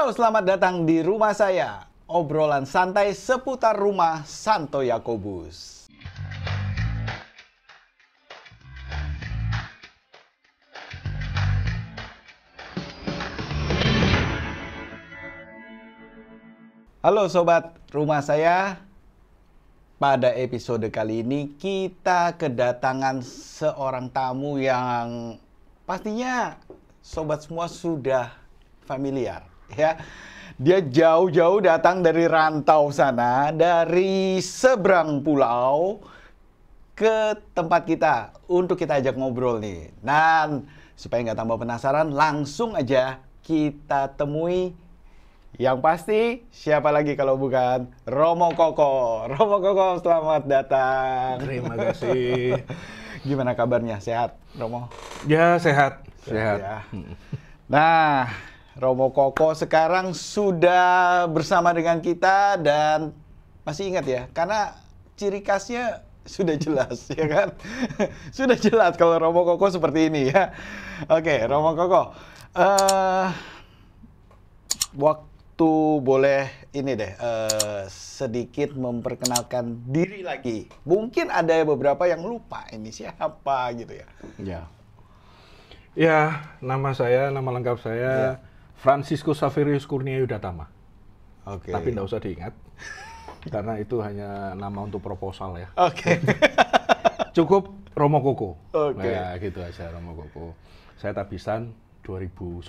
Halo, selamat datang di rumah saya. Obrolan santai seputar rumah Santo Yakobus. Halo sobat rumah saya. Pada episode kali ini kita kedatangan seorang tamu yang pastinya sobat semua sudah familiar, ya. Dia jauh-jauh datang dari rantau sana, dari seberang pulau ke tempat kita untuk kita ajak ngobrol nih. Dan supaya nggak tambah penasaran, langsung aja kita temui. Yang pasti siapa lagi kalau bukan Romo Koko. Romo Koko, selamat datang. Terima kasih. Gimana kabarnya? Sehat, Romo? Ya, sehat. Ya. Nah, Romo Koko sekarang sudah bersama dengan kita dan masih ingat ya, karena ciri khasnya sudah jelas, ya kan? Sudah jelas kalau Romo Koko seperti ini ya. Oke, Romo Koko. Waktu boleh ini deh, sedikit memperkenalkan diri lagi. Mungkin ada beberapa yang lupa ini siapa gitu ya. Ya, nama lengkap saya Franciscus Saverius Kurnia Yudatama. Oke. Tapi nggak usah diingat, karena itu hanya nama untuk proposal ya. Oke. Cukup Romo Koko. Oke. Nah, gitu aja Romo Koko. Saya tabisan 2009.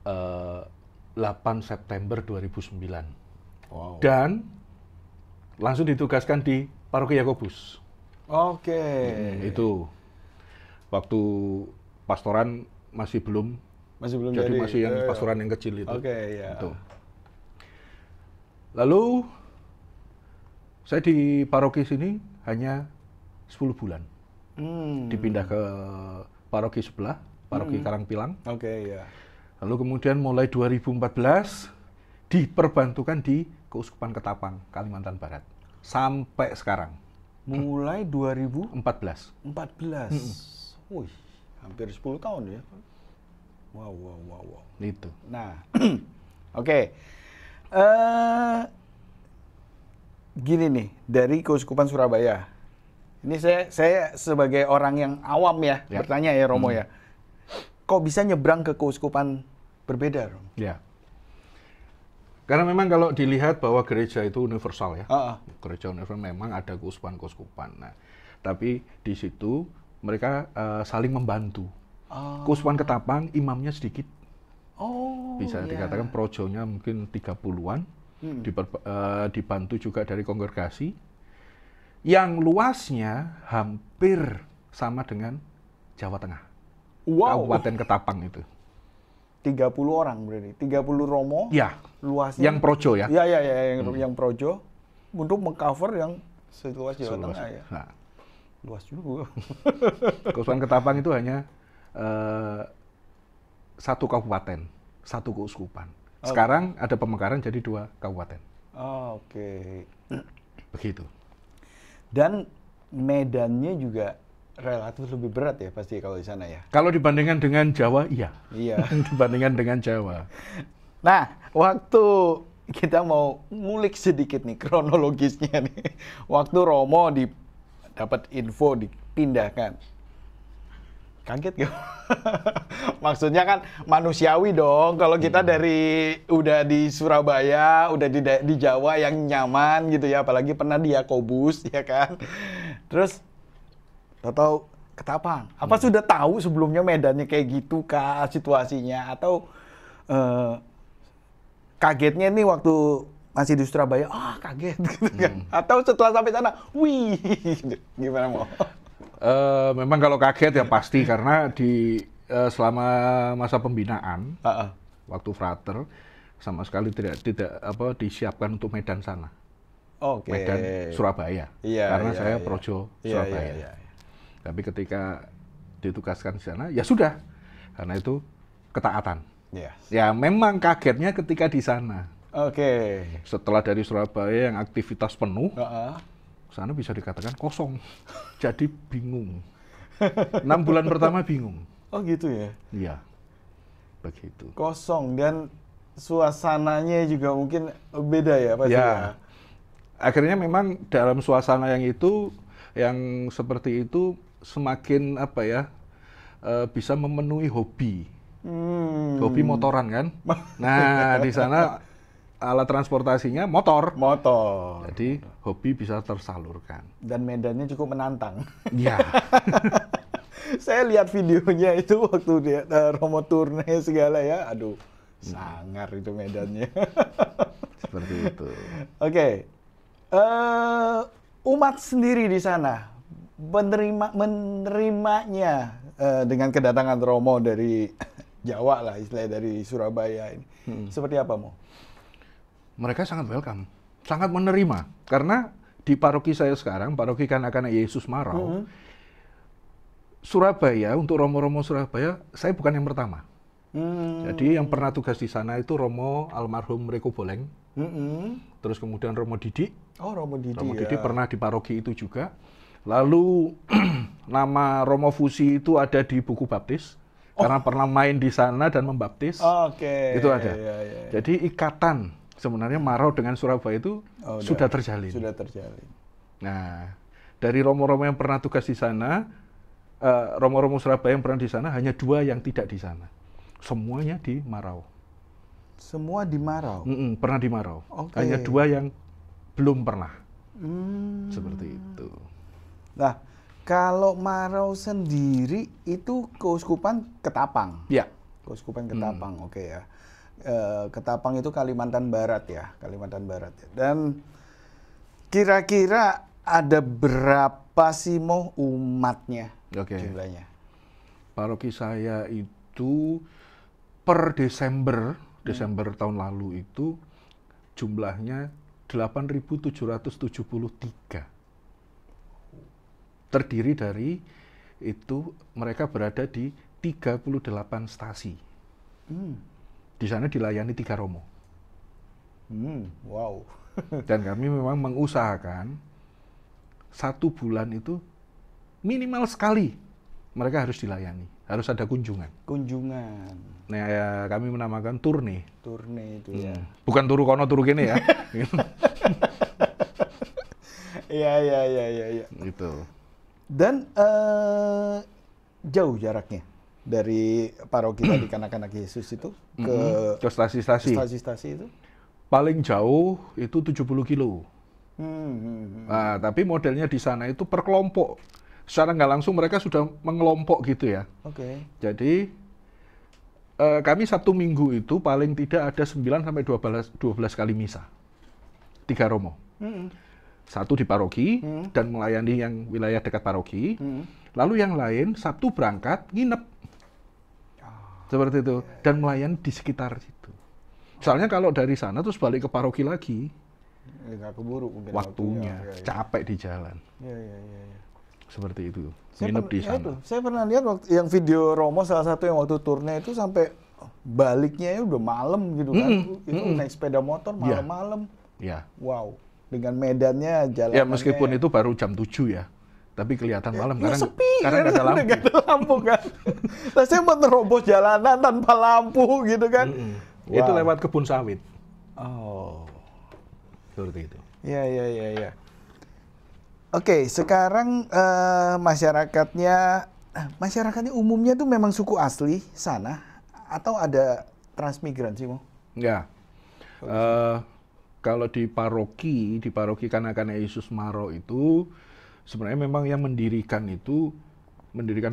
8 September 2009. Wow. Dan langsung ditugaskan di Paroki Yakobus. Oke. Itu waktu pastoran masih belum jadi masih yang pastoran yang kecil itu. Oke, ya. Itu. Lalu saya di paroki sini hanya 10 bulan. Dipindah ke paroki sebelah, paroki Karangpilang. Oke, ya. Lalu kemudian mulai 2014 diperbantukan di Keuskupan Ketapang, Kalimantan Barat. Sampai sekarang. Mulai 2014. 14. Wih, hampir 10 tahun ya. Wow. Itu. Nah, oke. Gini nih, dari Keuskupan Surabaya. Ini saya sebagai orang yang awam ya, bertanya ya Romo ya. Kok bisa nyebrang ke keuskupan berbeda, Romo? Ya. Karena memang kalau dilihat bahwa gereja itu universal ya. Gereja universal memang ada keuskupan-keuskupan. Nah, tapi di situ mereka saling membantu. Keuskupan Ketapang imamnya sedikit. Bisa dikatakan projonya mungkin 30-an. Dibantu juga dari kongregasi. Yang luasnya hampir sama dengan Jawa Tengah. Wow. Kabupaten Ketapang itu. 30 orang berarti. 30 Romo. Ya. Luasnya. Yang projo ya. Iya, yang projo untuk mengcover yang seluas Jawa Tengah ya. Nah. Luas juga. Keuskupan Ketapang itu hanya satu kabupaten, satu keuskupan. Sekarang ada pemekaran jadi 2 kabupaten. Oke. Begitu. Dan medannya juga relatif lebih berat ya pasti kalau di sana ya. Kalau dibandingkan dengan Jawa, iya. Iya. Dibandingkan dengan Jawa. Nah, waktu kita mau ngulik sedikit nih kronologisnya nih. Waktu Romo dapat info dipindahkan. Kaget gak? Maksudnya kan manusiawi dong. Kalau kita udah di Surabaya, udah di Jawa yang nyaman gitu ya, apalagi pernah di Yakobus ya kan. Terus atau Ketapang. Apa sudah tahu sebelumnya medannya kayak gitu kah situasinya, atau kagetnya nih waktu masih di Surabaya, kaget gitu kan. Atau setelah sampai sana, wih, gimana mau? Memang kalau kaget ya pasti karena selama masa pembinaan waktu frater sama sekali tidak disiapkan untuk medan sana. Medan Surabaya. Karena saya projo Surabaya. Iya. Tapi ketika ditugaskan di sana, ya sudah. Karena itu ketaatan. Ya memang kagetnya ketika di sana. Setelah dari Surabaya yang aktivitas penuh, sana bisa dikatakan kosong. Jadi bingung. 6 bulan pertama bingung. Oh gitu ya? Iya. begitu. Kosong dan suasananya juga mungkin beda ya pasti ya. Akhirnya memang dalam suasana yang seperti itu semakin apa ya, bisa memenuhi hobi. Hobi motoran kan. Nah, di sana alat transportasinya motor. Jadi hobi bisa tersalurkan. Dan medannya cukup menantang. Iya. Saya lihat videonya itu waktu dia Romo turne segala ya. Aduh, sangar itu medannya. Seperti itu. Oke. Umat sendiri di sana menerimanya dengan kedatangan Romo dari Jawa lah, istilahnya dari Surabaya ini. Seperti apa, Mo? Mereka sangat welcome, sangat menerima. Karena di paroki saya sekarang, paroki Kanak-Kanak Yesus Marau, Surabaya, untuk Romo-Romo Surabaya, saya bukan yang pertama. Jadi yang pernah tugas di sana itu Romo almarhum Reko Boleng, terus kemudian Romo Didi. Oh, Romo Didi. Romo Didi pernah di paroki itu juga. Lalu nama Romo Fusi itu ada di buku baptis. Karena pernah main di sana dan membaptis. Oke. Itu ada. Jadi ikatan sebenarnya Marau dengan Surabaya itu sudah terjalin. Sudah terjalin. Nah, dari Romo-Romo yang pernah tugas di sana, Romo-Romo Surabaya yang pernah di sana, hanya 2 yang tidak di sana. Semuanya di Marau. Semua di Marau? Pernah di Marau. Okay. Hanya 2 yang belum pernah. Seperti itu. Nah, kalau Marau sendiri itu Keuskupan Ketapang? Ya. Keuskupan Ketapang, oke ya. Ketapang itu Kalimantan Barat ya, Kalimantan Barat ya. Dan kira-kira ada berapa sih Mo umatnya jumlahnya? Paroki saya itu per Desember tahun lalu itu jumlahnya 8.773. Terdiri dari itu mereka berada di 38 stasi. Di sana dilayani 3 romo. Wow. Dan kami memang mengusahakan 1 bulan itu minimal sekali mereka harus dilayani, harus ada kunjungan. Nah, ya, kami menamakan turne. Turne itu ya. Bukan turu kono turu kene ya. Iya. Gitu. Dan jauh jaraknya dari paroki tadi Kanak-Kanak Yesus itu ke stasi-stasi. Stasi-stasi itu? Paling jauh itu 70 kilo. Nah, tapi modelnya di sana itu per kelompok. Secara nggak langsung mereka sudah mengelompok gitu ya. Oke. Jadi kami Sabtu Minggu itu paling tidak ada 9 sampai 12 kali misa. 3 romo. 1 di paroki dan melayani yang wilayah dekat paroki. Lalu yang lain Sabtu berangkat nginep. Seperti itu. Dan melayani di sekitar situ. Soalnya kalau dari sana terus balik ke paroki lagi, nggak keburu mungkin waktunya. Capek di jalan. Iya. Seperti itu. Nginep di sana. Saya pernah lihat waktu yang video Romo salah satu yang waktu turne itu sampai baliknya ya udah malam gitu kan. Itu naik sepeda motor malam-malam. Iya. Wow. Dengan medannya jalanannya. Ya meskipun itu baru jam 7 ya. Tapi kelihatan malam karena sepi, karena nggak ada lampu. Nggak ada lampu kan. Nah, saya mau nerobos jalanan tanpa lampu gitu kan. Wow. Itu lewat kebun sawit. Oh. Seperti itu. Iya. Oke, sekarang masyarakatnya umumnya tuh memang suku asli sana atau ada transmigran sih, Mo? Ya. Kalau di paroki Kanak-Kanak Yesus Marau itu sebenarnya memang yang mendirikan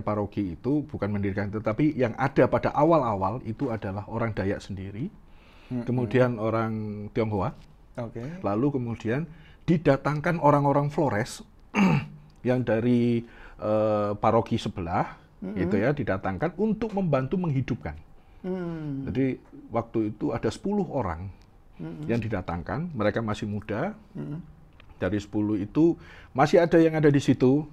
paroki itu bukan mendirikan, tetapi yang ada pada awal-awal itu adalah orang Dayak sendiri, kemudian orang Tionghoa, lalu kemudian didatangkan orang-orang Flores yang dari paroki sebelah, gitu ya, didatangkan untuk membantu menghidupkan. Jadi waktu itu ada 10 orang yang didatangkan, mereka masih muda. Dari 10 itu masih ada yang ada di situ,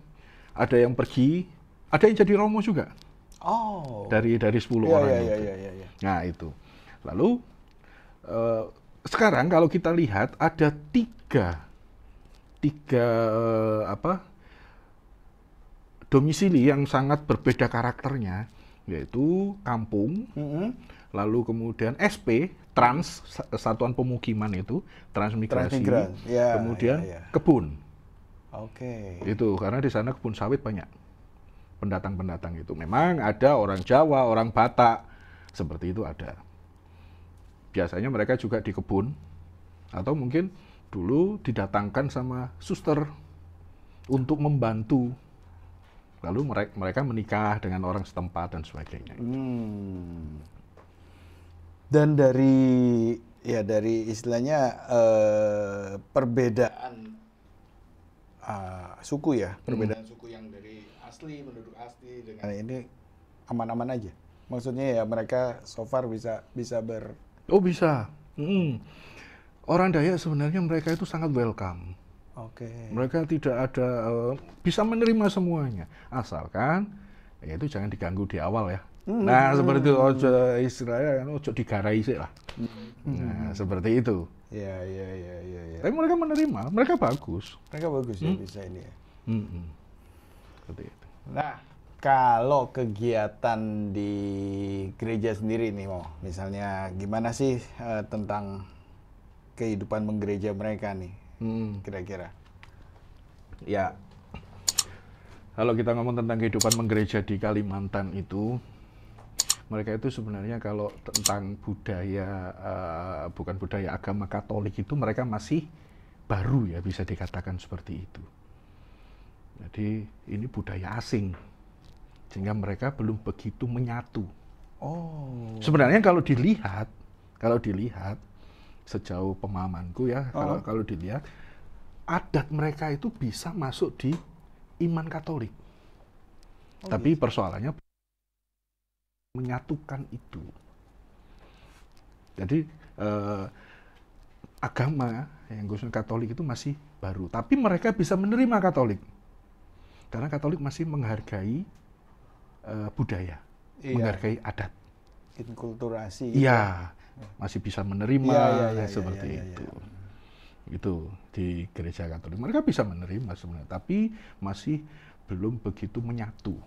ada yang pergi, ada yang jadi romo juga. Oh. Dari 10 orang itu. Iya. Nah itu. Lalu sekarang kalau kita lihat ada tiga domisili yang sangat berbeda karakternya, yaitu kampung, lalu kemudian SP, Satuan Pemukiman itu, transmigrasi, ya, kemudian kebun. Oke. Itu karena di sana kebun sawit banyak. Pendatang-pendatang itu memang ada orang Jawa, orang Batak, seperti itu ada. Biasanya mereka juga di kebun, atau mungkin dulu didatangkan sama suster untuk membantu. Lalu mereka menikah dengan orang setempat dan sebagainya. Dan dari istilahnya perbedaan suku ya, perbedaan suku yang dari penduduk asli dengan ini aman-aman aja. Maksudnya ya mereka so far bisa Oh bisa. Orang Dayak sebenarnya mereka itu sangat welcome. Oke. Mereka tidak ada bisa menerima semuanya, asalkan ya itu jangan diganggu di awal ya. Nah seperti itu, ojo istilahnya kan ojo digarai sih lah. Nah seperti itu. Iya. Tapi mereka menerima, mereka bagus. Mereka bagus ya bisa ini ya. Seperti itu. Nah kalau kegiatan di gereja sendiri nih misalnya gimana sih tentang kehidupan menggereja mereka nih? Kira-kira. Ya, kalau kita ngomong tentang kehidupan menggereja di Kalimantan itu, mereka itu sebenarnya kalau tentang budaya, bukan budaya agama Katolik itu mereka masih baru ya, bisa dikatakan seperti itu. Jadi ini budaya asing, sehingga mereka belum begitu menyatu. Oh. Sebenarnya kalau dilihat sejauh pemahamanku ya, kalau dilihat adat mereka itu bisa masuk di iman Katolik. Tapi persoalannya menyatukan itu. Jadi agama yang khususnya Katolik itu masih baru, tapi mereka bisa menerima Katolik. Karena Katolik masih menghargai budaya, menghargai adat. Inkulturasi. Iya. Masih bisa menerima seperti itu. Itu di gereja Katolik. Mereka bisa menerima sebenarnya, tapi masih belum begitu menyatu.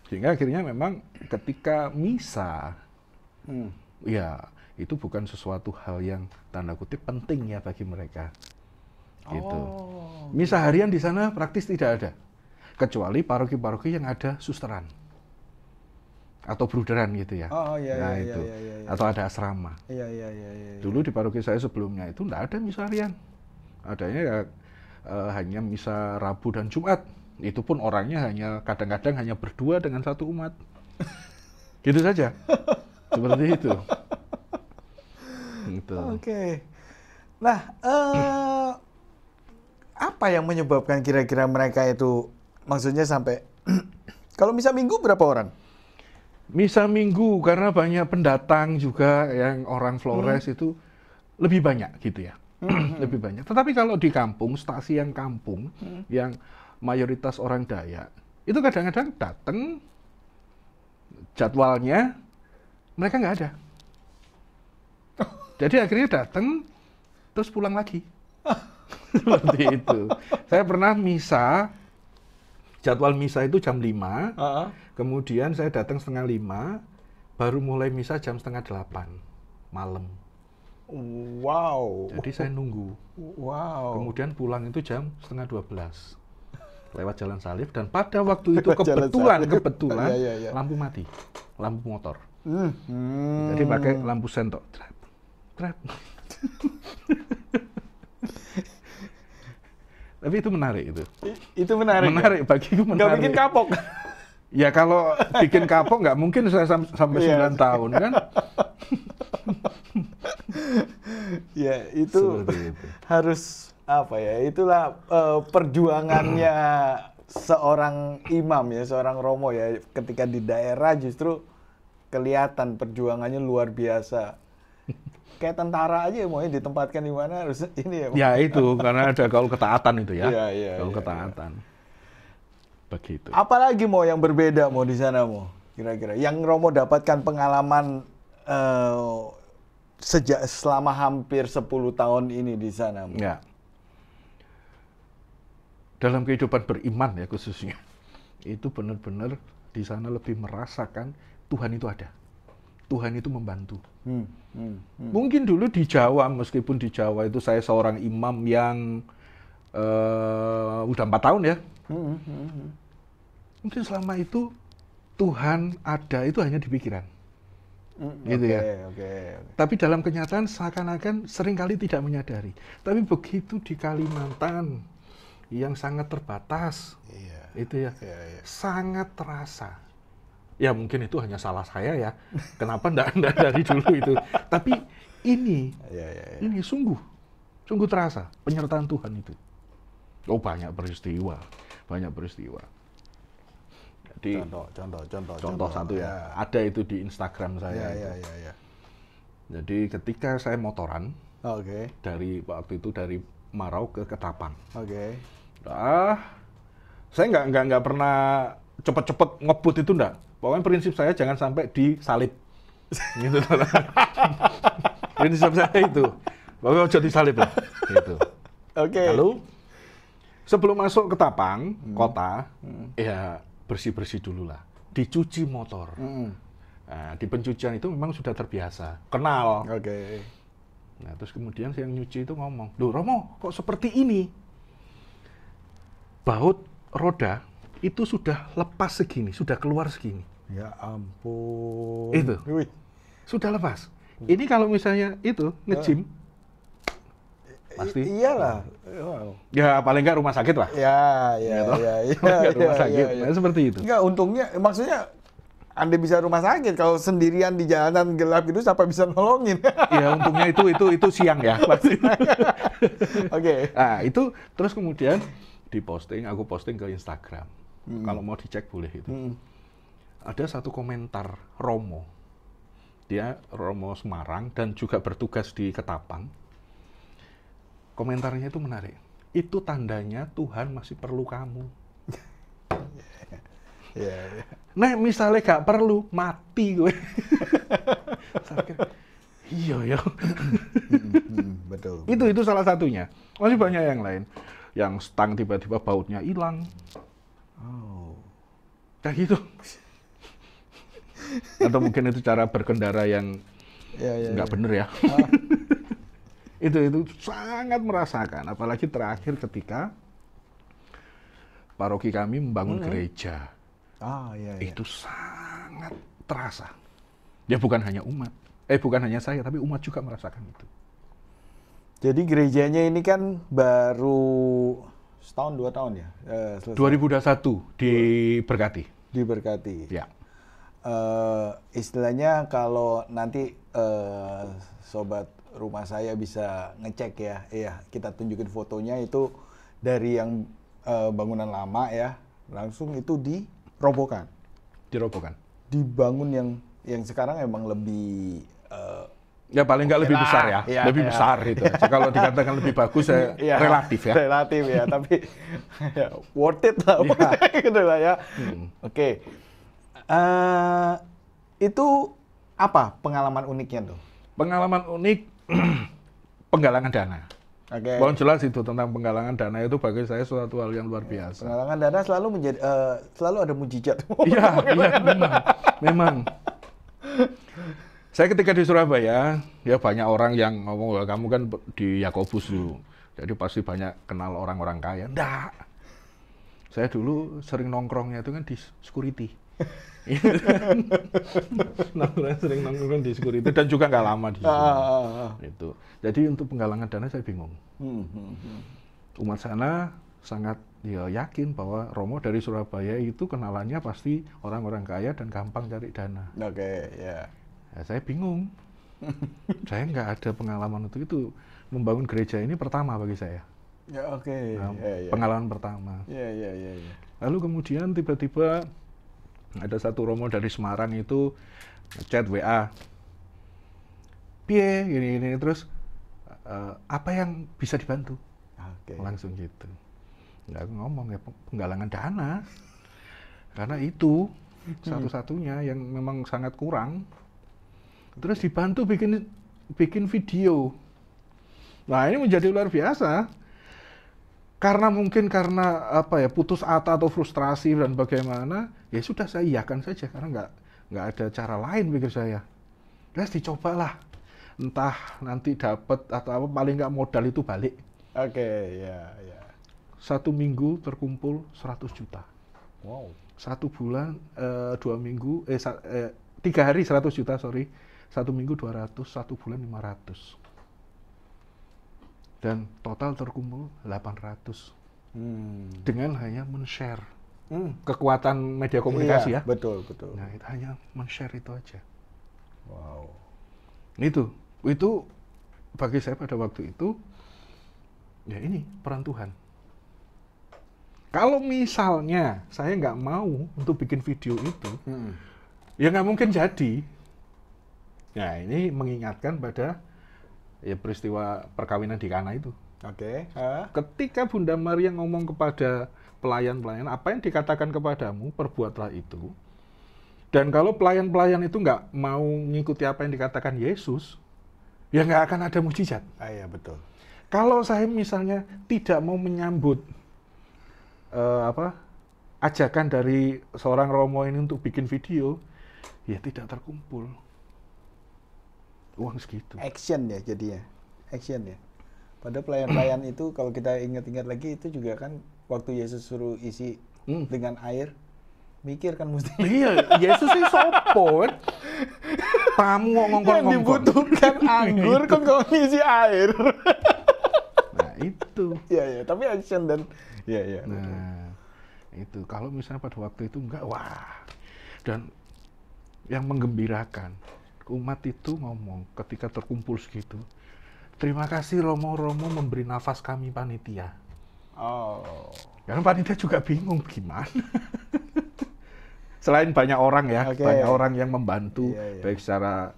Sehingga akhirnya memang ketika misa, ya itu bukan sesuatu hal yang tanda kutip penting ya bagi mereka. Gitu. Misa harian di sana praktis tidak ada, kecuali paroki-paroki yang ada susteran atau bruderan gitu ya. Atau ada asrama. Dulu di paroki saya sebelumnya itu enggak ada misa harian. Adanya ya hanya misa Rabu dan Jumat. Itu pun orangnya kadang-kadang hanya berdua dengan satu umat. Gitu saja. Seperti itu. Gitu. Oke. Nah, apa yang menyebabkan kira-kira mereka itu maksudnya sampai kalau misa Minggu berapa orang? Misa Minggu karena banyak pendatang juga yang orang Flores itu lebih banyak gitu ya. Lebih banyak. Tetapi kalau di kampung, stasi yang kampung yang mayoritas orang Dayak itu kadang-kadang datang jadwalnya mereka nggak ada. Jadi akhirnya datang terus pulang lagi. Seperti itu. Saya pernah misa, jadwal misa itu jam 5, kemudian saya datang 4:30, baru mulai misa jam 7:30 malam. Wow. Jadi saya nunggu. Wow. Kemudian pulang itu jam 11:30. Lewat Jalan Salib, dan pada waktu itu kebetulan lampu mati, lampu motor. Jadi pakai lampu sento. Trap. Tapi itu menarik itu. Itu menarik. Menarik ya? Bagiku menarik. Nggak bikin kapok. Ya kalau bikin kapok nggak mungkin saya sampai 9 tahun kan. Ya itu harus apa ya? Itulah perjuangannya seorang imam ya, seorang romo ya. Ketika di daerah justru kelihatan perjuangannya luar biasa. Kayak tentara aja mau ditempatkan di mana harus ini ya. Ya itu karena ada gaul ketaatan itu ya. Gaul ketaatan. Begitu. Apalagi mau yang berbeda mau di sana mau kira-kira yang Romo dapatkan pengalaman selama hampir 10 tahun ini di sana. Mo. Ya. Dalam kehidupan beriman ya khususnya itu benar-benar di sana lebih merasakan Tuhan itu ada. Tuhan itu membantu. Mungkin dulu di Jawa, meskipun di Jawa itu saya seorang imam yang udah 4 tahun ya. Mungkin selama itu Tuhan ada itu hanya di pikiran. Gitu ya. Tapi dalam kenyataan seakan-akan seringkali tidak menyadari. Tapi begitu di Kalimantan yang sangat terbatas, itu ya, sangat terasa. Ya mungkin itu hanya salah saya ya. Kenapa enggak dari dulu itu? Tapi ini sungguh terasa penyertaan Tuhan itu. Oh banyak peristiwa. Jadi contoh satu ya. Ada itu di Instagram saya. Jadi ketika saya motoran, dari waktu itu dari Marau ke Ketapang. Saya nggak pernah cepet-cepet ngebut itu enggak. Pokoknya prinsip saya jangan sampai disalip. Gitu. Prinsip saya itu. Pokoknya jangan disalip lah. Gitu. Lalu sebelum masuk ke Ketapang, kota, ya bersih-bersih dulu lah. Dicuci motor. Nah, di pencucian itu memang sudah terbiasa. Kenal. Nah, terus kemudian yang nyuci itu ngomong, "Loh Romo, kok seperti ini?" Baut roda itu sudah lepas segini, sudah keluar segini. Ya ampun. Itu. Sudah lepas. Ini kalau misalnya itu nge-gym, pasti. Iyalah. Ya paling nggak rumah sakit lah. Rumah sakit. Nah, seperti itu. Enggak, untungnya maksudnya Anda bisa rumah sakit, kalau sendirian di jalanan gelap itu siapa bisa nolongin? Ya untungnya itu siang ya pasti. Nah, itu terus kemudian aku posting ke Instagram. Kalau mau dicek boleh itu. Ada satu komentar Romo. Dia Romo Semarang dan juga bertugas di Ketapang. Komentarnya itu menarik. Itu tandanya Tuhan masih perlu kamu. Nah, misalnya gak perlu, mati gue. Iya ya. Betul. Itu salah satunya. Masih banyak yang lain. Yang stang tiba-tiba bautnya hilang. Kayak gitu. Atau mungkin itu cara berkendara yang nggak bener ya. Itu sangat merasakan, apalagi terakhir ketika paroki kami membangun gereja. Itu sangat terasa. Ya bukan hanya saya, tapi umat juga merasakan itu. Jadi gerejanya ini kan baru setahun 2 tahun ya? 2021 diberkati. Ya. Istilahnya kalau nanti sobat rumah saya bisa ngecek ya, kita tunjukin fotonya itu dari yang bangunan lama ya, langsung itu dirobohkan. Dibangun yang sekarang emang lebih ya paling nggak lebih besar ya, lebih besar itu. Kalau dikatakan lebih bagus relatif ya. Relatif ya, tapi worth it lah, gitu lah ya. Itu apa pengalaman uniknya tuh? Pengalaman unik penggalangan dana. Mohon jelas itu tentang penggalangan dana itu bagi saya suatu hal yang luar biasa. Penggalangan dana selalu ada mujizat. Iya, memang. Saya ketika di Surabaya, ya banyak orang yang ngomong, "Wah, kamu kan di Yakobus dulu, jadi pasti banyak kenal orang-orang kaya." Nggak. Saya dulu sering nongkrongnya itu kan di security. Sering nongkrong di security dan juga nggak lama di situ. Itu. Jadi untuk penggalangan dana saya bingung. Umat sana sangat yakin bahwa Romo dari Surabaya itu kenalannya pasti orang-orang kaya dan gampang cari dana. Ya, saya bingung. Saya nggak ada pengalaman untuk itu. Membangun gereja ini pertama bagi saya. Pengalaman pertama. Lalu kemudian tiba-tiba ada satu Romo dari Semarang itu chat WA. Piye gini terus apa yang bisa dibantu? Langsung gitu. Nggak ngomong ya penggalangan dana. Karena itu satu-satunya yang memang sangat kurang. Terus dibantu bikin video. Nah, ini menjadi luar biasa. Karena putus asa atau frustrasi dan bagaimana, ya sudah saya iyakan saja karena nggak ada cara lain pikir saya. Terus dicobalah, entah nanti dapat atau apa, paling nggak modal itu balik. Oke, ya. 1 minggu terkumpul 100 juta. Wow. 1 bulan, 2 minggu, 3 hari 100 juta, sorry. 1 minggu 200, 1 bulan 500. Dan total terkumpul 800. Dengan hanya men-share. Kekuatan media komunikasi ya. Betul. Nah, itu hanya men-share itu aja. Wow. Itu bagi saya pada waktu itu, ya ini peran Tuhan. Kalau misalnya saya nggak mau untuk bikin video itu, ya nggak mungkin jadi. Nah, ini mengingatkan pada ya peristiwa perkawinan di Kana itu. Oke. Ketika Bunda Maria ngomong kepada pelayan-pelayan, apa yang dikatakan kepadamu, perbuatlah itu. Dan kalau pelayan-pelayan itu nggak mau mengikuti apa yang dikatakan Yesus, ya nggak akan ada mujizat. Iya, betul. Kalau saya misalnya tidak mau menyambut ajakan dari seorang Romo ini untuk bikin video, ya tidak terkumpul uang segitu. Action ya jadinya. Action ya. Pada pelayan-pelayan itu kalau kita ingat-ingat lagi itu juga kan waktu Yesus suruh isi dengan air, mikir kan mesti. Iya, Yesus sih sopo. Tamu ngongkon-ngongkon. Yang dibutuhkan anggur kan kalau ngisi air. Nah, itu. Iya, tapi action dan iya. Nah, itu kalau misalnya pada waktu itu enggak, wah. Dan yang menggembirakan, umat itu ngomong ketika terkumpul segitu, terima kasih Romo-Romo memberi nafas kami panitia. Oh. Karena panitia juga bingung gimana. Selain banyak orang ya, banyak orang yang membantu, baik secara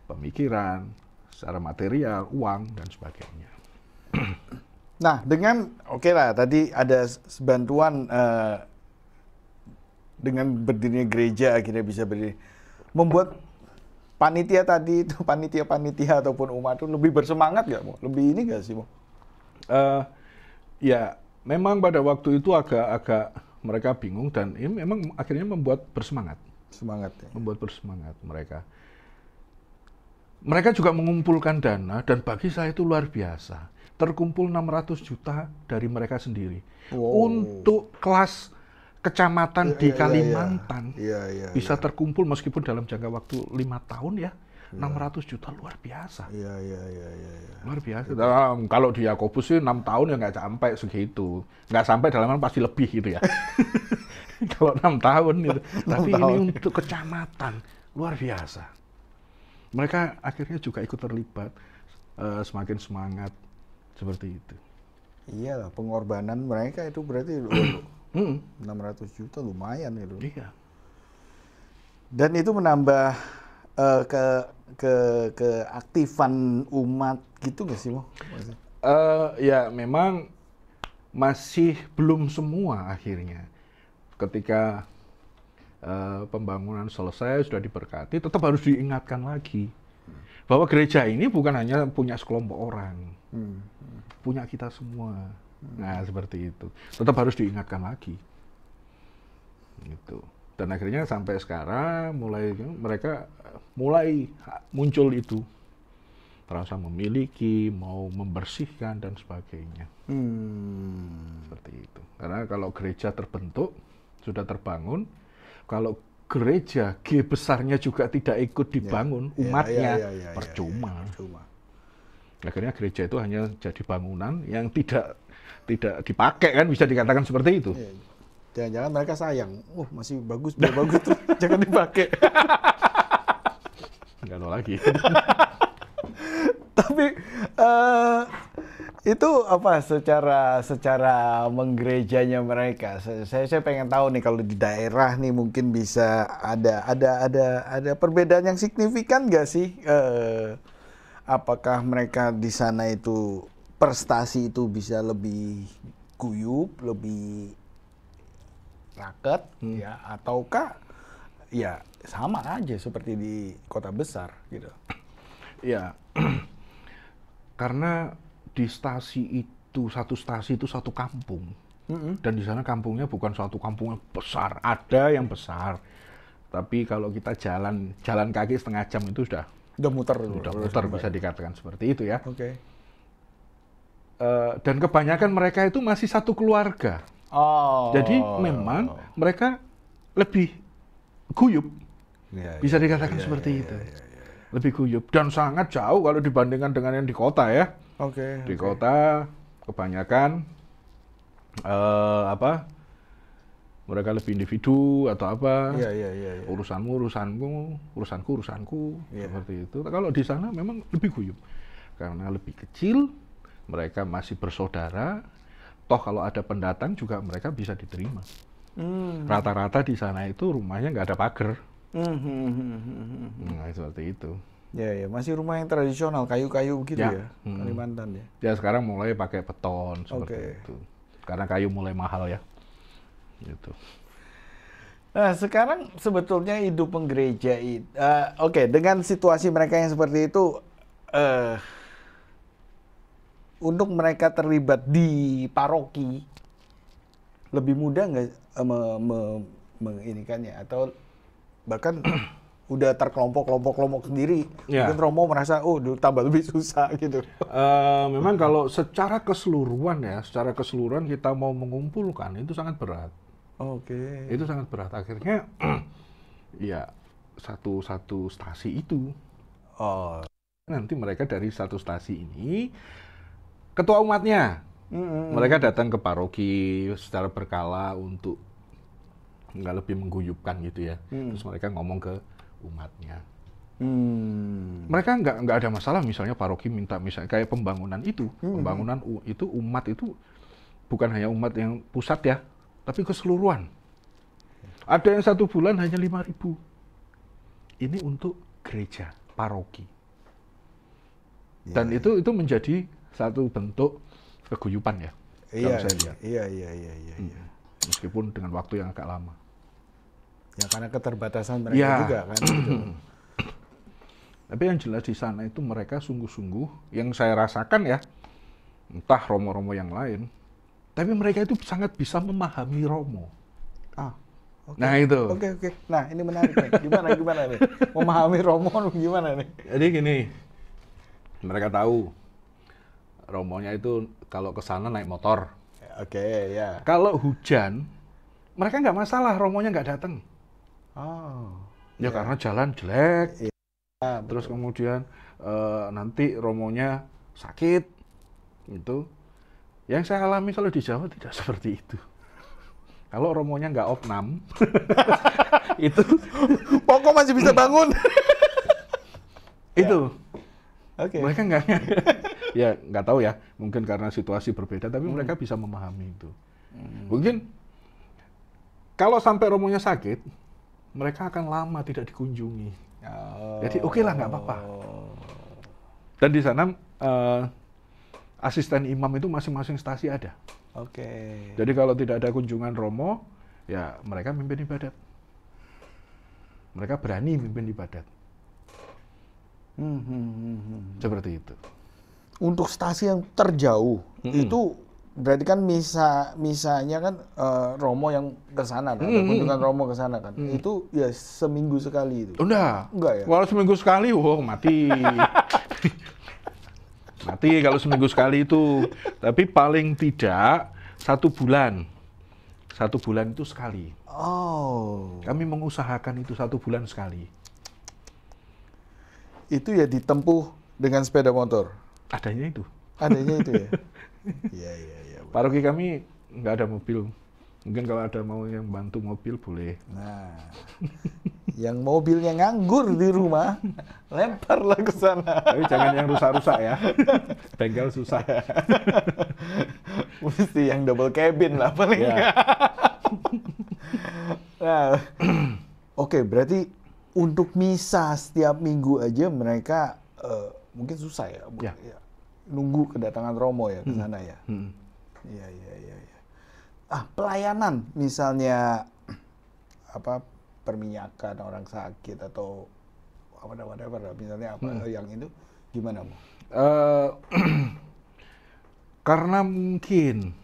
pemikiran, secara material, uang, dan sebagainya. Nah, dengan lah tadi ada bantuan dengan berdirinya gereja akhirnya bisa berdiri, membuat panitia tadi itu panitia ataupun umat itu lebih bersemangat nggak, Mo? Lebih ini nggak sih, Mo? Ya, memang pada waktu itu agak mereka bingung dan ini memang akhirnya membuat bersemangat. Membuat bersemangat mereka. Mereka juga mengumpulkan dana dan bagi saya itu luar biasa. Terkumpul 600 juta dari mereka sendiri. Wow. Untuk kelas kecamatan di Kalimantan bisa terkumpul meskipun dalam jangka waktu 5 tahun ya. 600 juta luar biasa. Iya. Luar biasa. Nah, kalau di Yakobus sih 6 tahun ya nggak sampai segitu. Nggak sampai dalam pasti lebih gitu ya. Kalau 6 tahun gitu. Tapi ini untuk kecamatan luar biasa. Mereka akhirnya juga ikut terlibat, semakin semangat seperti itu. Iyalah, pengorbanan mereka itu berarti 600 juta lumayan itu. Iya. Dan itu menambah keaktifan umat gitu nggak sih, Mo? Ya memang masih belum semua akhirnya. Ketika pembangunan selesai, sudah diberkati, tetap harus diingatkan lagi bahwa gereja ini bukan hanya punya sekelompok orang, punya kita semua. Nah, seperti itu. Tetap harus diingatkan lagi. Gitu. Dan akhirnya sampai sekarang mereka mulai muncul itu rasa memiliki, mau membersihkan dan sebagainya. Seperti itu. Karena kalau gereja terbentuk, sudah terbangun, kalau gereja G besarnya juga tidak ikut dibangun, umatnya percuma. Akhirnya gereja itu hanya jadi bangunan yang tidak dipakai, kan bisa dikatakan seperti itu. Jangan-jangan mereka sayang, masih bagus, biar bagus tuh, jangan dipakai. Nggak tahu lagi. Tapi itu apa secara menggerejanya mereka? Saya pengen tahu nih kalau di daerah nih mungkin bisa ada perbedaan yang signifikan nggak sih? Apakah mereka di sana itu prestasi itu bisa lebih guyup, lebih raket, ya, ataukah ya sama aja seperti di kota besar gitu? Ya, karena di satu stasi itu satu kampung, dan di sana kampungnya bukan suatu kampung yang besar, ada yang besar, Tapi kalau kita jalan kaki setengah jam itu sudah muter bisa dikatakan seperti itu ya. Oke. Dan kebanyakan mereka itu masih satu keluarga. Jadi memang mereka lebih guyup, bisa dikatakan seperti itu. Lebih guyup dan sangat jauh kalau dibandingkan dengan yang di kota ya. Di kota kebanyakan mereka lebih individu atau apa, urusanmu, urusanku, seperti itu. Kalau di sana memang lebih guyup, karena lebih kecil, mereka masih bersaudara, toh kalau ada pendatang juga mereka bisa diterima. Rata-rata di sana itu rumahnya nggak ada pagar. Nah, seperti itu. Ya, masih rumah yang tradisional, kayu-kayu gitu ya, Kalimantan ya. Ya sekarang mulai pakai beton seperti itu, karena kayu mulai mahal ya. Gitu. Nah, sekarang sebetulnya hidup penggereja itu, dengan situasi mereka yang seperti itu, untuk mereka terlibat di paroki, lebih mudah nggak menginikannya, atau bahkan udah terkelompok sendiri, mungkin Romo merasa, tambah lebih susah gitu. Memang kalau secara keseluruhan kita mau mengumpulkan itu sangat berat. Itu sangat berat. Akhirnya ya satu stasi itu. Nanti mereka dari satu stasi ini ketua umatnya. Mereka datang ke paroki secara berkala untuk nggak lebih mengguyupkan gitu ya. Terus mereka ngomong ke umatnya. Mereka nggak ada masalah misalnya paroki minta misalnya kayak pembangunan itu. Pembangunan itu umat itu bukan hanya umat yang pusat ya, tapi keseluruhan. Ada yang 1 bulan hanya 5.000. Ini untuk gereja, paroki. Dan itu menjadi satu bentuk keguyupan ya. Kalau saya lihat. Iya. Meskipun dengan waktu yang agak lama. Ya karena keterbatasan mereka juga kan. Gitu. Tapi yang jelas di sana itu mereka sungguh-sungguh, yang saya rasakan ya, entah romo-romo yang lain, tapi mereka itu sangat bisa memahami Romo. Nah itu. Oke. Nah ini menarik nih. Gimana nih? Memahami Romo gimana nih? Jadi gini, mereka tahu Romonya itu kalau ke sana naik motor. Ya. Kalau hujan, mereka nggak masalah Romonya nggak datang. Karena jalan jelek. Terus kemudian nanti Romonya sakit. Itu. Yang saya alami kalau di Jawa tidak seperti itu. Kalau Romonya nggak opnam, itu pokok masih bisa bangun. Itu. Mereka nggak tahu ya, mungkin karena situasi berbeda, tapi mereka bisa memahami itu. Mungkin kalau sampai Romonya sakit, mereka akan lama tidak dikunjungi. Jadi oke lah, nggak apa-apa. Dan di sana asisten imam itu masing-masing stasi ada. Jadi kalau tidak ada kunjungan Romo, ya mereka mimpin ibadat. Mereka berani mimpin ibadat. Seperti itu. Untuk stasi yang terjauh, itu berarti kan misanya kan Romo yang ke sana kan, kunjungan Romo ke sana kan. Itu ya seminggu sekali itu. Enggak ya? Kalau seminggu sekali, mati. Mati kalau seminggu sekali itu. Tapi paling tidak 1 bulan. 1 bulan itu sekali. Kami mengusahakan itu 1 bulan sekali. Itu ya ditempuh dengan sepeda motor? Adanya itu ya? Iya. Paroki kami nggak ada mobil. Mungkin kalau ada mau yang bantu mobil boleh. Nah, yang mobilnya nganggur di rumah, lemparlah ke sana. Tapi jangan yang rusak-rusak ya. Bengkel susah. Mesti yang double cabin lah paling. Nah, berarti untuk misa setiap minggu aja mereka mungkin susah ya. Nunggu kedatangan Romo ya ke sana ya. Iya. Pelayanan misalnya perminyakan orang sakit atau whatever misalnya yang itu gimana Mo? Karena mungkin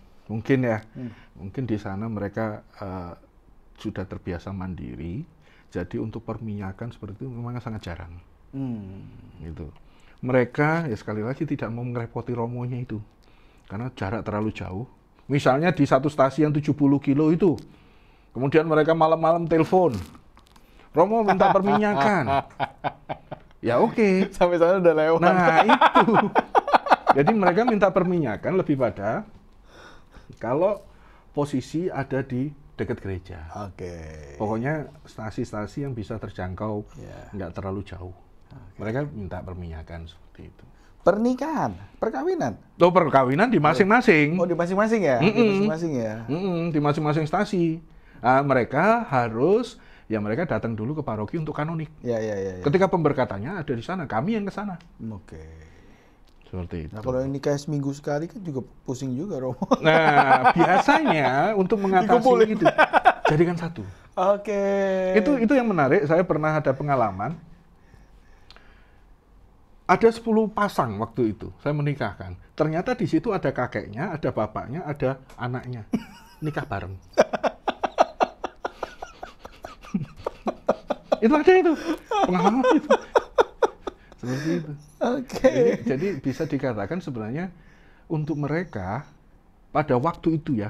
ya, mungkin di sana mereka sudah terbiasa mandiri, Jadi untuk perminyakan seperti itu memang sangat jarang. Gitu. Mereka ya sekali lagi tidak mau merepoti romonya itu. Karena jarak terlalu jauh. Misalnya di satu stasiun 70 kilo itu. Kemudian mereka malam-malam telepon. Romo minta perminyakan. Ya oke. Sampai sana udah lewat. Nah itu. Jadi mereka minta perminyakan lebih pada kalau posisi ada di dekat gereja. Pokoknya stasi-stasi yang bisa terjangkau, nggak terlalu jauh. Mereka minta perminyakan seperti itu. Pernikahan, perkawinan. Perkawinan di masing-masing. Di masing-masing ya? Di masing-masing ya? Di masing-masing stasi. Nah, mereka harus, mereka datang dulu ke paroki untuk kanonik. Ya. Ketika pemberkatannya ada di sana, kami yang ke sana. Seperti itu. Nah, kalau ini kayak seminggu sekali kan juga pusing juga, Romo. Nah, biasanya untuk mengatasi itu, jadikan satu. Itu yang menarik, saya pernah ada pengalaman. Ada 10 pasang waktu itu, saya menikahkan. Ternyata di situ ada kakeknya, ada bapaknya, ada anaknya. Nikah bareng. Itu ada itu, pengalaman itu. Seperti itu. Jadi bisa dikatakan sebenarnya untuk mereka pada waktu itu ya,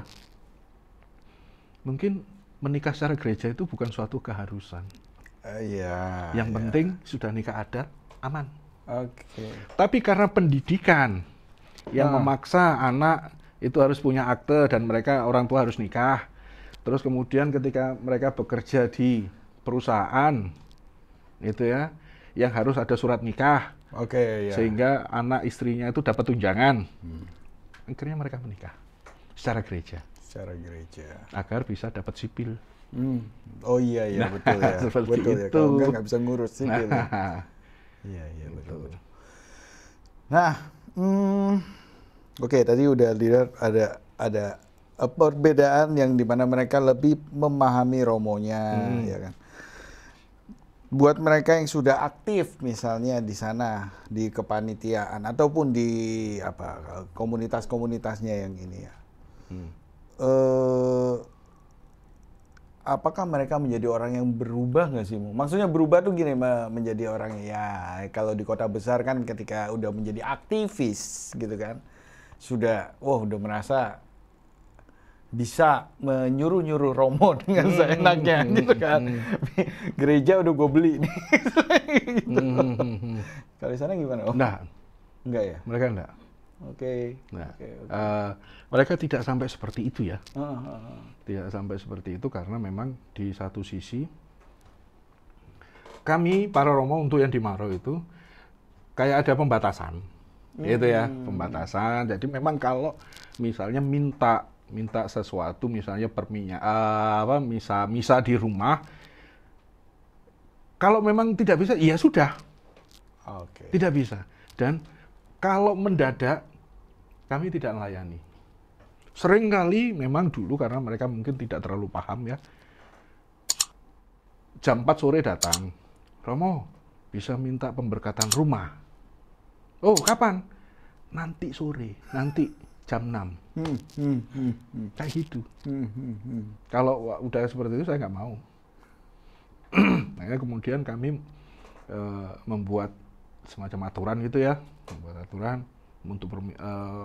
mungkin menikah secara gereja itu bukan suatu keharusan. Yang penting sudah nikah adat, aman. Tapi karena pendidikan yang memaksa anak itu harus punya akte dan mereka orang tua harus nikah. Terus kemudian ketika mereka bekerja di perusahaan itu ya, yang harus ada surat nikah. Sehingga anak istrinya itu dapat tunjangan. Akhirnya mereka menikah secara gereja. Agar bisa dapat sipil. Betul ya. Betul ya. Kalau nggak bisa ngurus sipil. Iya, betul. Nah, tadi udah lihat ada perbedaan yang dimana mereka lebih memahami romonya, ya kan. Buat mereka yang sudah aktif misalnya di sana di kepanitiaan ataupun di komunitas-komunitasnya yang ini ya. Apakah mereka menjadi orang yang berubah nggak sih? Maksudnya berubah tuh gini, menjadi orang kalau di kota besar kan ketika udah menjadi aktivis gitu kan, udah merasa bisa menyuruh-nyuruh romo dengan seenaknya gitu kan. Gereja udah gue beli nih. Gitu. Kalau di sana gimana? Enggak ya? Mereka enggak. Mereka tidak sampai seperti itu ya. Tidak sampai seperti itu karena memang di satu sisi kami para romo untuk yang di Maro itu kayak ada pembatasan, gitu ya, pembatasan. Jadi memang kalau misalnya minta sesuatu, misalnya misa di rumah, kalau memang tidak bisa, ya sudah, tidak bisa. Dan kalau mendadak kami tidak melayani. Seringkali memang dulu karena mereka mungkin tidak terlalu paham ya. Jam 4 sore datang. Romo, bisa minta pemberkatan rumah. Oh, kapan? Nanti sore, nanti jam 6. Kayak gitu. Kalau udah seperti itu saya nggak mau. Nah, kemudian kami membuat semacam aturan gitu ya. Membuat aturan. Untuk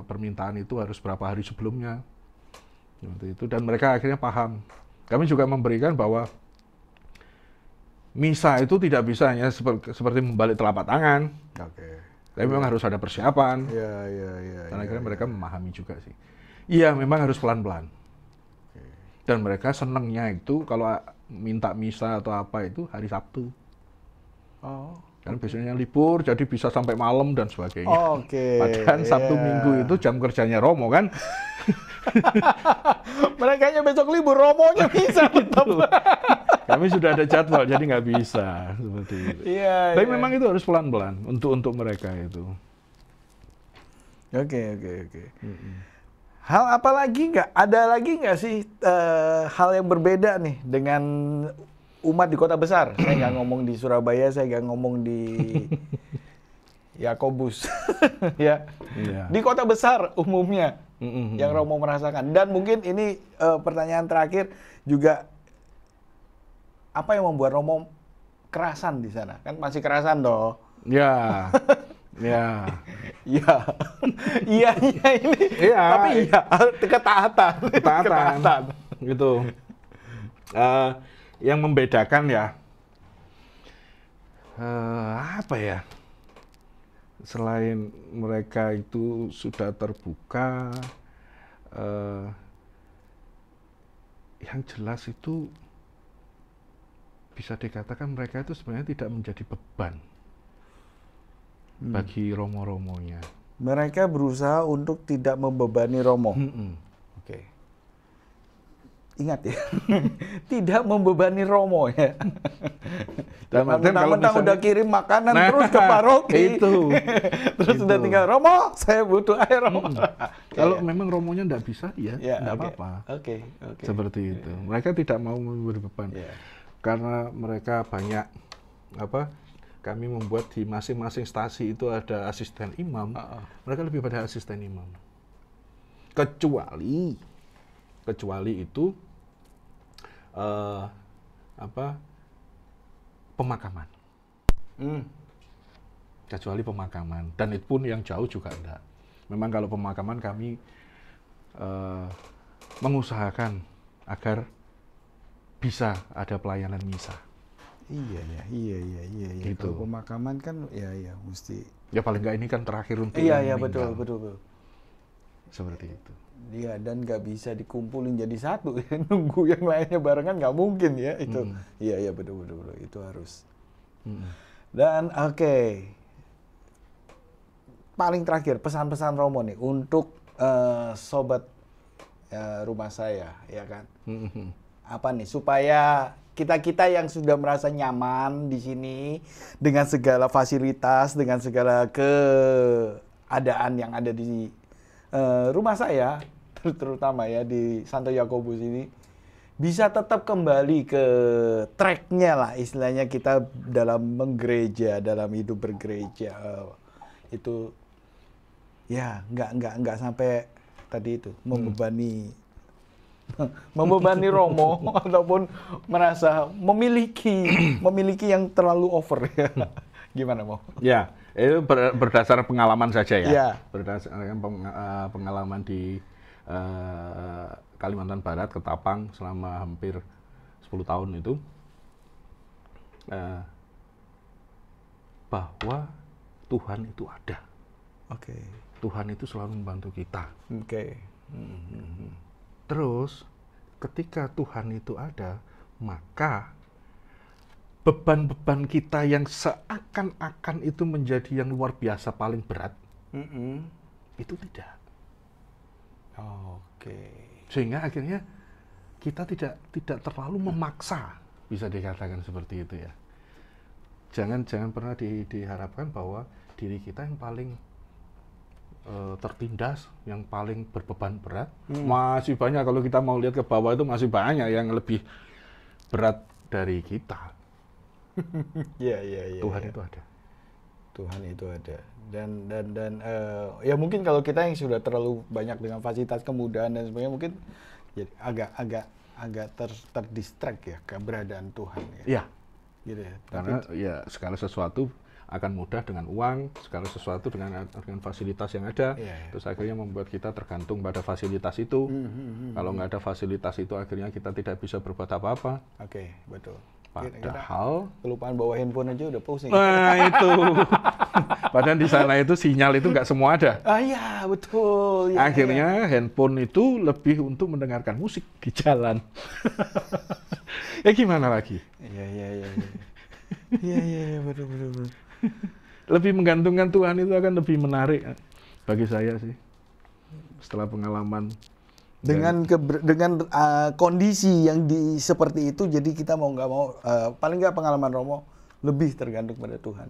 permintaan itu harus berapa hari sebelumnya, seperti itu, dan mereka akhirnya paham. Kami juga memberikan bahwa misa itu tidak bisa hanya seperti membalik telapak tangan, tapi memang harus ada persiapan. Dan akhirnya mereka memahami juga sih. Iya, memang harus pelan-pelan. Dan mereka senangnya itu kalau minta misa atau apa itu hari Sabtu. Kan biasanya libur, jadi bisa sampai malam dan sebagainya. Padahal Sabtu Minggu itu jam kerjanya romo kan. Mereka besok libur, romonya bisa tetap. Kami sudah ada jadwal, jadi nggak bisa seperti itu. Tapi memang itu harus pelan-pelan untuk mereka itu. Hal apa lagi nggak? Ada lagi nggak sih hal yang berbeda nih dengan umat di kota besar? Saya nggak ngomong di Surabaya, saya nggak ngomong di Yakobus, ya. Di kota besar umumnya yang Romo merasakan. Dan mungkin ini pertanyaan terakhir juga, apa yang membuat Romo kerasan di sana? Kan masih kerasan toh? Ya, ya. Iya, iya ini. Iya. Tapi iya, ketaatan. Gitu. Yang membedakan ya, apa ya? Selain mereka itu sudah terbuka, yang jelas itu bisa dikatakan mereka itu sebenarnya tidak menjadi beban bagi romo-romonya. Mereka berusaha untuk tidak membebani Romo. Oke. Ingat ya, tidak membebani Romo ya. Mentang-mentang udah kirim makanan terus ke paroki. Itu. Terus udah tinggal, Romo, saya butuh air Romo. Kalau memang Romonya nggak bisa, ya nggak apa-apa. Oke. Seperti itu. Mereka tidak mau memberi beban. Karena mereka banyak, kami membuat di masing-masing stasi itu ada asisten imam. Mereka lebih pada asisten imam. Kecuali itu pemakaman. Kecuali pemakaman, dan itu pun yang jauh juga enggak. Memang kalau pemakaman kami mengusahakan agar bisa ada pelayanan misa. Iya. Gitu. Kalau pemakaman kan ya mesti. Ya paling nggak ini kan terakhir untuk Iya betul. Seperti itu. Iya, dan nggak bisa dikumpulin jadi satu. Nunggu yang lainnya barengan nggak mungkin ya itu. Iya betul itu harus. Dan oke. Paling terakhir pesan-pesan Romo nih untuk sobat rumah saya, ya kan? Apa nih supaya kita yang sudah merasa nyaman di sini dengan segala fasilitas, dengan segala keadaan yang ada di rumah saya, terutama ya di Santo Yakobus ini, bisa tetap kembali ke tracknya lah, istilahnya kita dalam menggereja, dalam hidup bergereja itu ya nggak sampai tadi itu membebani Romo ataupun merasa memiliki yang terlalu over ya. Gimana mau? Ya, itu berdasar pengalaman saja ya. Ya. Berdasarkan pengalaman di Kalimantan Barat, Ketapang selama hampir 10 tahun itu, bahwa Tuhan itu ada. Oke. Tuhan itu selalu membantu kita. Oke. Terus ketika Tuhan itu ada, maka beban-beban kita yang seakan-akan itu menjadi yang luar biasa paling berat, itu tidak. Oke. Sehingga akhirnya kita tidak terlalu memaksa, bisa dikatakan seperti itu ya. Jangan pernah diharapkan bahwa diri kita yang paling tertindas, yang paling berbeban berat. Masih banyak, kalau kita mau lihat ke bawah itu masih banyak yang lebih berat dari kita. Iya. Tuhan itu ada. Tuhan itu ada. Dan ya mungkin kalau kita yang sudah terlalu banyak dengan fasilitas kemudahan dan sebagainya, mungkin jadi agak terdistract ya keberadaan Tuhan ya. Iya. Gitu ya. Karena ya segala sesuatu akan mudah dengan uang, segala sesuatu dengan fasilitas yang ada. Terus akhirnya membuat kita tergantung pada fasilitas itu. Kalau nggak ada fasilitas itu, akhirnya kita tidak bisa berbuat apa-apa. Oke, betul. Padahal kelupaan bawa handphone aja udah pusing. Nah itu. Padahal di sana itu sinyal itu nggak semua ada. Iya, betul. Ya, akhirnya handphone itu lebih untuk mendengarkan musik di jalan. Ya gimana lagi? Iya, betul. Lebih menggantungkan Tuhan itu akan lebih menarik bagi saya sih. Setelah pengalaman dengan kondisi yang seperti itu, jadi kita mau nggak mau, paling nggak pengalaman Romo lebih tergantung pada Tuhan.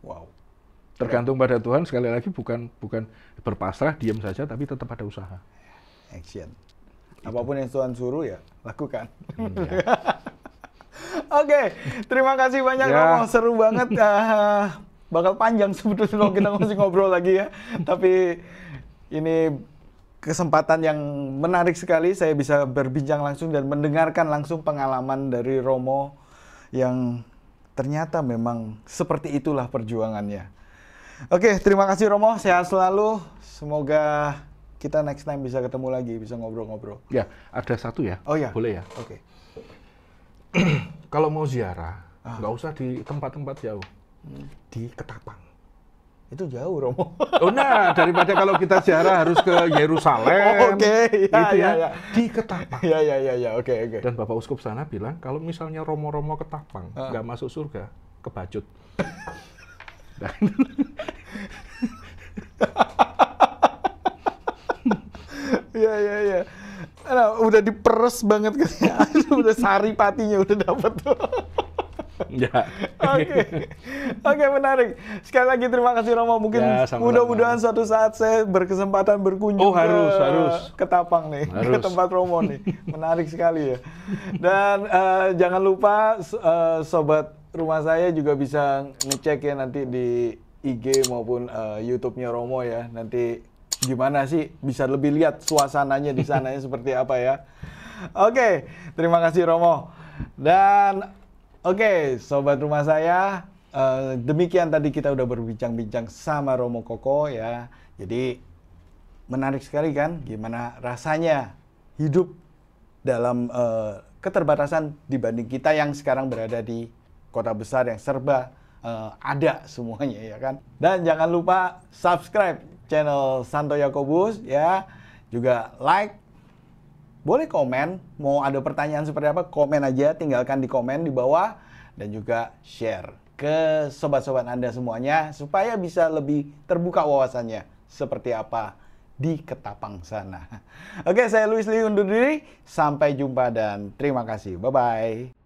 Wow. Tergantung pada Tuhan, sekali lagi bukan berpasrah diam saja, tapi tetap ada usaha. Action. Apapun yang Tuhan suruh ya lakukan. Oke, terima kasih banyak Romo, seru banget. Bakal panjang sebetulnya kalau kita masih ngobrol lagi ya. Tapi ini kesempatan yang menarik sekali. Saya bisa berbincang langsung dan mendengarkan langsung pengalaman dari Romo yang ternyata memang seperti itulah perjuangannya. Oke, terima kasih Romo. Sehat selalu. Semoga kita next time bisa ketemu lagi, bisa ngobrol-ngobrol. Ya, ada satu ya. Oh ya? Boleh ya? Oke. Kalau mau ziarah, nggak usah di tempat-tempat jauh. Di Ketapang. Itu jauh, Romo. Oh, nah, daripada kalau kita ziarah harus ke Yerusalem. Oke, gitu ya. Di Ketapang. Ya, oke. Dan Bapak Uskup sana bilang, kalau misalnya Romo-Romo Ketapang nggak masuk surga, kebacut. Ya. Nah, udah diperes banget kan. Udah sari patinya udah dapet tuh. Ya. Oke, menarik. Sekali lagi terima kasih Romo. Mungkin ya, mudah-mudahan suatu saat saya berkesempatan berkunjung harus. ke Ketapang nih, ke tempat Romo nih. Menarik sekali ya. Dan jangan lupa sobat rumah saya juga bisa ngecek ya nanti di IG maupun YouTube-nya Romo ya. Nanti gimana sih bisa lebih lihat suasananya di sananya seperti apa ya. Oke, terima kasih Romo. Dan oke, sobat rumah saya, demikian tadi kita udah berbincang-bincang sama Romo Koko ya. Jadi menarik sekali kan gimana rasanya hidup dalam keterbatasan dibanding kita yang sekarang berada di kota besar yang serba ada semuanya ya kan. Dan jangan lupa subscribe channel Santo Yakobus ya. Juga like. Boleh komen, mau ada pertanyaan seperti apa, komen aja, tinggalkan di komen di bawah. Dan juga share ke sobat-sobat Anda semuanya, supaya bisa lebih terbuka wawasannya, seperti apa di Ketapang sana. Oke, saya Luis Lee undur diri, sampai jumpa dan terima kasih, bye-bye.